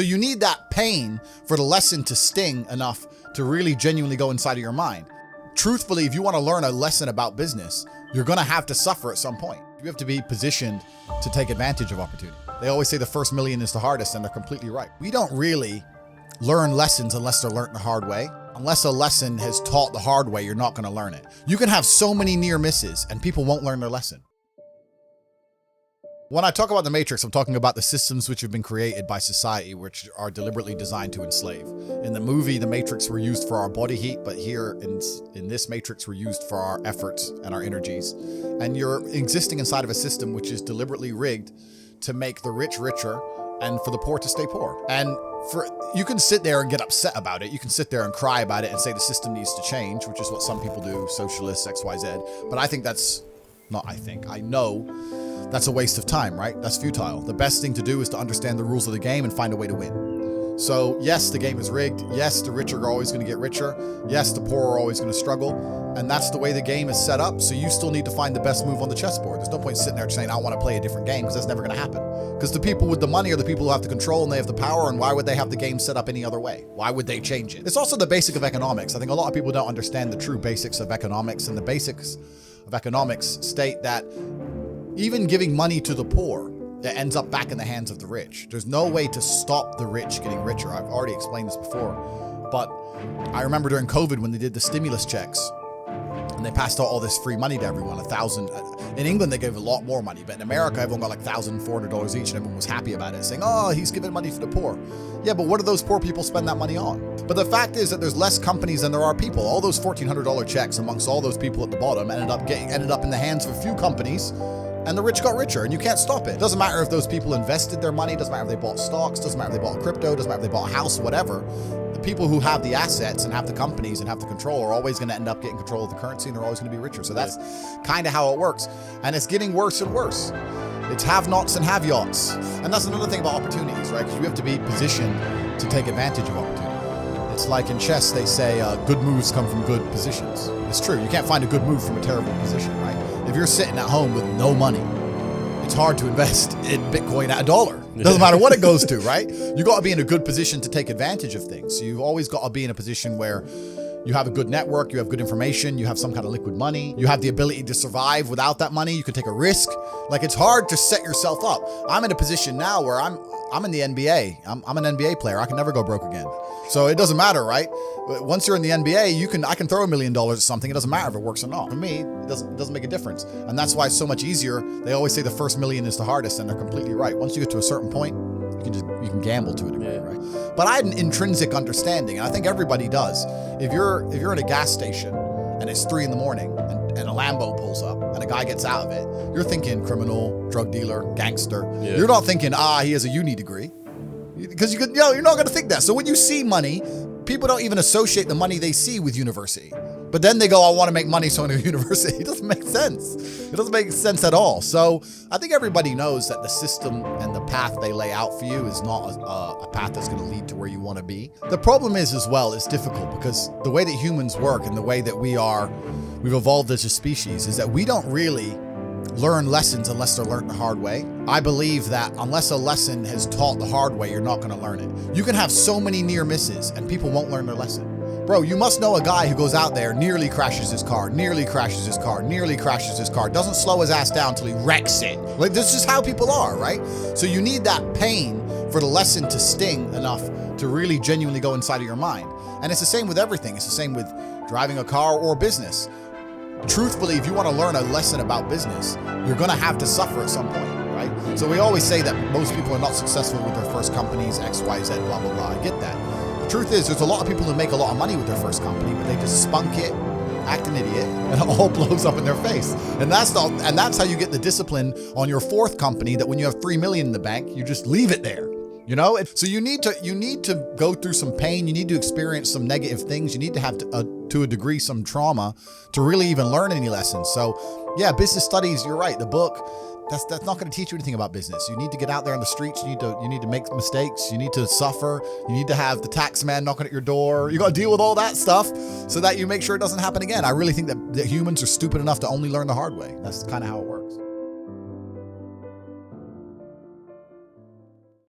So you need that pain for the lesson to sting enough to really genuinely go inside of your mind. Truthfully, if you want to learn a lesson about business, you're going to have to suffer at some point. You have to be positioned to take advantage of opportunity. They always say the first million is the hardest, and they're completely right. We don't really learn lessons unless they're learned the hard way. Unless a lesson has taught the hard way, you're not going to learn it. You can have so many near misses and people won't learn their lesson. When I talk about the Matrix, I'm talking about the systems which have been created by society, which are deliberately designed to enslave. In the movie, the Matrix were used for our body heat, but here in this Matrix, we're used for our efforts and our energies. And you're existing inside of a system which is deliberately rigged to make the rich richer and for the poor to stay poor. And you can sit there and get upset about it. You can sit there and cry about it and say the system needs to change, which is what some people do, socialists, XYZ. But I know that's a waste of time, right? That's futile. The best thing to do is to understand the rules of the game and find a way to win. So yes, the game is rigged. Yes, the rich are always going to get richer. Yes, the poor are always going to struggle. And that's the way the game is set up. So you still need to find the best move on the chessboard. There's no point sitting there saying, I want to play a different game, because that's never going to happen. Because the people with the money are the people who have the control and they have the power. And why would they have the game set up any other way? Why would they change it? It's also the basic of economics. I think a lot of people don't understand the true basics of economics, and the basics of economics state that even giving money to the poor, it ends up back in the hands of the rich. There's no way to stop the rich getting richer. I've already explained this before, but I remember during COVID when they did the stimulus checks and they passed out all this free money to everyone, $1,000. In England, they gave a lot more money, but in America, everyone got like $1,400 each and everyone was happy about it, saying, oh, he's giving money for the poor. Yeah, but what do those poor people spend that money on? But the fact is that there's less companies than there are people. All those $1,400 checks amongst all those people at the bottom ended up in the hands of a few companies, and the rich got richer, and you can't stop it. Doesn't matter if those people invested their money, doesn't matter if they bought stocks, doesn't matter if they bought crypto, doesn't matter if they bought a house, whatever. The people who have the assets and have the companies and have the control are always going to end up getting control of the currency, and they're always going to be richer. So that's kind of how it works. And it's getting worse and worse. It's have-nots and have-yachts. And that's another thing about opportunities, right? Because you have to be positioned to take advantage of opportunity. It's like in chess, they say good moves come from good positions. It's true. You can't find a good move from a terrible position, right? If you're sitting at home with no money, it's hard to invest in Bitcoin at $1. Doesn't matter what it goes to, right? You got to be in a good position to take advantage of things. So you've always got to be in a position where you have a good network, you have good information, you have some kind of liquid money, you have the ability to survive without that money, you can take a risk. Like, it's hard to set yourself up. I'm in a position now where I'm in the NBA. I'm an NBA player. I can never go broke again. So it doesn't matter, right? Once you're in the NBA, I can throw $1 million at something. It doesn't matter if it works or not. For me, it doesn't make a difference. And that's why it's so much easier. They always say the first million is the hardest, and they're completely right. Once you get to a certain point, you can gamble to a degree, right? But I had an intrinsic understanding, and I think everybody does. If you're at a gas station and it's 3 a.m. and a Lambo pulls up and a guy gets out of it, you're thinking criminal, drug dealer, gangster. Yeah. You're not thinking, he has a uni degree. Because you're not going to think that. So when you see money, people don't even associate the money they see with university. But then they go, I want to make money, so I'm going to university. It doesn't make sense. It doesn't make sense at all. So I think everybody knows that the system and the path they lay out for you is not a path that's going to lead to where you want to be. The problem is, as well, it's difficult because the way that humans work and the way that we've evolved as a species is that we don't really learn lessons unless they're learned the hard way. I believe that unless a lesson has taught the hard way, you're not going to learn it. You can have so many near misses and people won't learn their lesson. Bro, you must know a guy who goes out there, nearly crashes his car, doesn't slow his ass down till he wrecks it. Like, this is how people are, right? So you need that pain for the lesson to sting enough to really genuinely go inside of your mind. And it's the same with everything. It's the same with driving a car or business. Truthfully, if you want to learn a lesson about business, you're going to have to suffer at some point, right? So we always say that most people are not successful with their first companies, X, Y, Z, blah, blah, blah. I get that. The truth is, there's a lot of people who make a lot of money with their first company, but they just spunk it, act an idiot, and it all blows up in their face. And that's how you get the discipline on your fourth company, that when you have $3 million in the bank, you just leave it there. You know, so you need to go through some pain. You need to experience some negative things. You need to have to a degree some trauma to really even learn any lessons. So yeah, business studies, you're right. The book, that's not going to teach you anything about business. You need to get out there on the streets. You need to make mistakes. You need to suffer. You need to have the tax man knocking at your door. You got to deal with all that stuff so that you make sure it doesn't happen again. I really think that humans are stupid enough to only learn the hard way. That's kind of how it works.